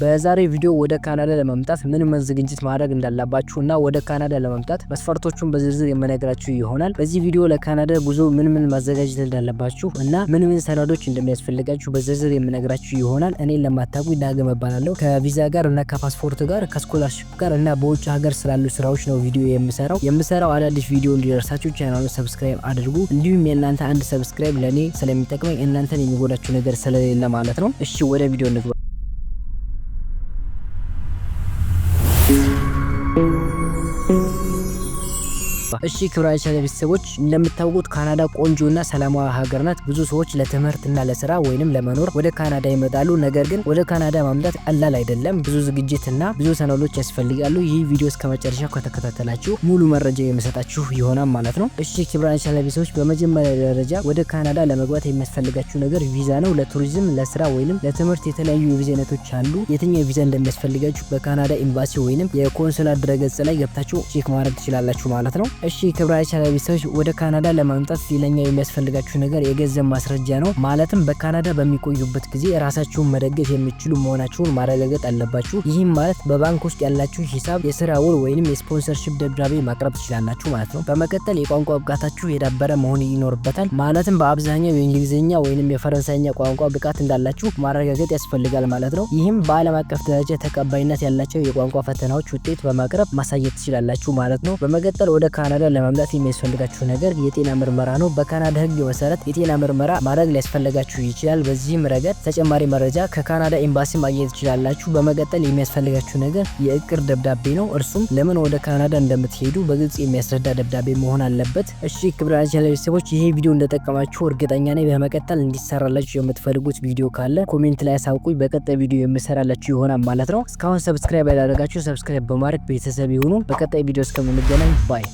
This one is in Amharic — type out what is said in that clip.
በዛሬ ቪዲዮ ወደ ካናዳ ለመምጣት ምን ዝግጅት ማድረግ እንዳለባችሁ እና ወደ ካናዳ ለመምጣት መስፈርቶቹን በዝርዝር የምነግራችሁ ይሆናል። በዚህ ቪዲዮ ለካናዳ ጉዞ ምን ማዘጋጀት እንዳለባችሁ እና ምን ሰነዶች እንደሚያስፈልጋችሁ በዝርዝር የምነግራችሁ ይሆናል። እኔን ለማታውቁ ዳግም እባላለሁ። ከቪዛ ጋር እና ከፓስፖርት ጋር ከስኮላርሺፕ ጋር እና በውጭ ሀገር ስላሉ ስራዎች ነው ቪዲዮ የምሰራው። አዳዲስ ቪዲዮ እንዲደርሳችሁ ቻናሉን ሰብስክራይብ አድርጉ። እንዲሁም የእናንተ አንድ ሰብስክራይብ ለኔ ስለሚጠቅመኝ እናንተን የሚጎዳችሁ ነገር ስለሌለ ማለት ነው። እሺ ወደ ቪዲዮ እንግባ። እሺ ክብራችን ቤተሰቦች እንደምታውቁት ካናዳ ቆንጆና ሰላማዊ ሀገር ናት። ብዙ ሰዎች ለትምህርትና ለስራ ወይንም ለመኖር ወደ ካናዳ ይመጣሉ። ነገር ግን ወደ ካናዳ ማምጣት ቀላል አይደለም። ብዙ ዝግጅትና ብዙ ሰነዶች ያስፈልጋሉ። ይህ ቪዲዮ እስከመጨረሻው ከተከታተላችሁ ሙሉ መረጃ የምሰጣችሁ ይሆናል ማለት ነው። እሺ ክብራችን ቤተሰቦች በመጀመሪያ ደረጃ ወደ ካናዳ ለመግባት የሚያስፈልጋችሁ ነገር ቪዛ ነው። ለቱሪዝም፣ ለስራ ወይንም ለትምህርት የተለያዩ የቪዛ አይነቶች አሉ። የትኛው ቪዛ እንደሚያስፈልጋችሁ በካናዳ ኤምባሲ ወይንም የኮንሱላት ድረገጽ ላይ ገብታችሁ ቼክ ማድረግ ትችላላችሁ ማለት ነው። እሺ ክብራችን ቤተሰቦች ወደ ካናዳ ለማምጣት ሌላኛው የሚያስፈልጋችሁ ነገር የገንዘብ ማስረጃ ነው። ማለትም በካናዳ በሚቆዩበት ጊዜ ራሳችሁን መደገፍ የሚችሉ መሆናችሁን ማረጋገጥ አለባችሁ። ይህም ማለት በባንክ ውስጥ ያላችሁ ሂሳብ፣ የስራ ውል ወይንም የስፖንሰርሺፕ ደብዳቤ ማቅረብ ትችላላችሁ ማለት ነው። በመቀጠል የቋንቋ ብቃታችሁ የዳበረ መሆን ይኖርበታል። ማለትም በአብዛኛው የእንግሊዝኛ ወይንም የፈረንሳይኛ ቋንቋ ብቃት እንዳላችሁ ማረጋገጥ ያስፈልጋል ማለት ነው። ይህም በዓለም አቀፍ ደረጃ ተቀባይነት ያላቸው የቋንቋ ፈተናዎች ውጤት በማቅረብ ማሳየት ትችላላችሁ ማለት ነው። በመቀጠል ወደ ካናዳ ለማምጣት የሚያስፈልጋችሁ ነገር የጤና ምርመራ ነው። በካናዳ ሕግ መሰረት የጤና ምርመራ ማድረግ ሊያስፈልጋችሁ ይችላል። በዚህም ረገድ ተጨማሪ መረጃ ከካናዳ ኤምባሲ ማግኘት ትችላላችሁ። በመቀጠል የሚያስፈልጋችሁ ነገር የእቅድ ደብዳቤ ነው። እርሱም ለምን ወደ ካናዳ እንደምትሄዱ በግልጽ የሚያስረዳ ደብዳቤ መሆን አለበት። እሺ ክብራችን ቤተሰቦች ይሄ ቪዲዮ እንደጠቀማችሁ እርግጠኛ ነኝ። በመቀጠል እንዲሰራላችሁ የምትፈልጉት ቪዲዮ ካለ ኮሜንት ላይ አሳውቁኝ። በቀጣይ ቪዲዮ የምሰራላችሁ ይሆናል ማለት ነው። እስካሁን ሰብስክራይብ ያላደረጋችሁ ሰብስክራይብ በማድረግ ቤተሰብ ይሁኑ። በቀጣይ ቪዲዮ እስከምንገናኝ ባይ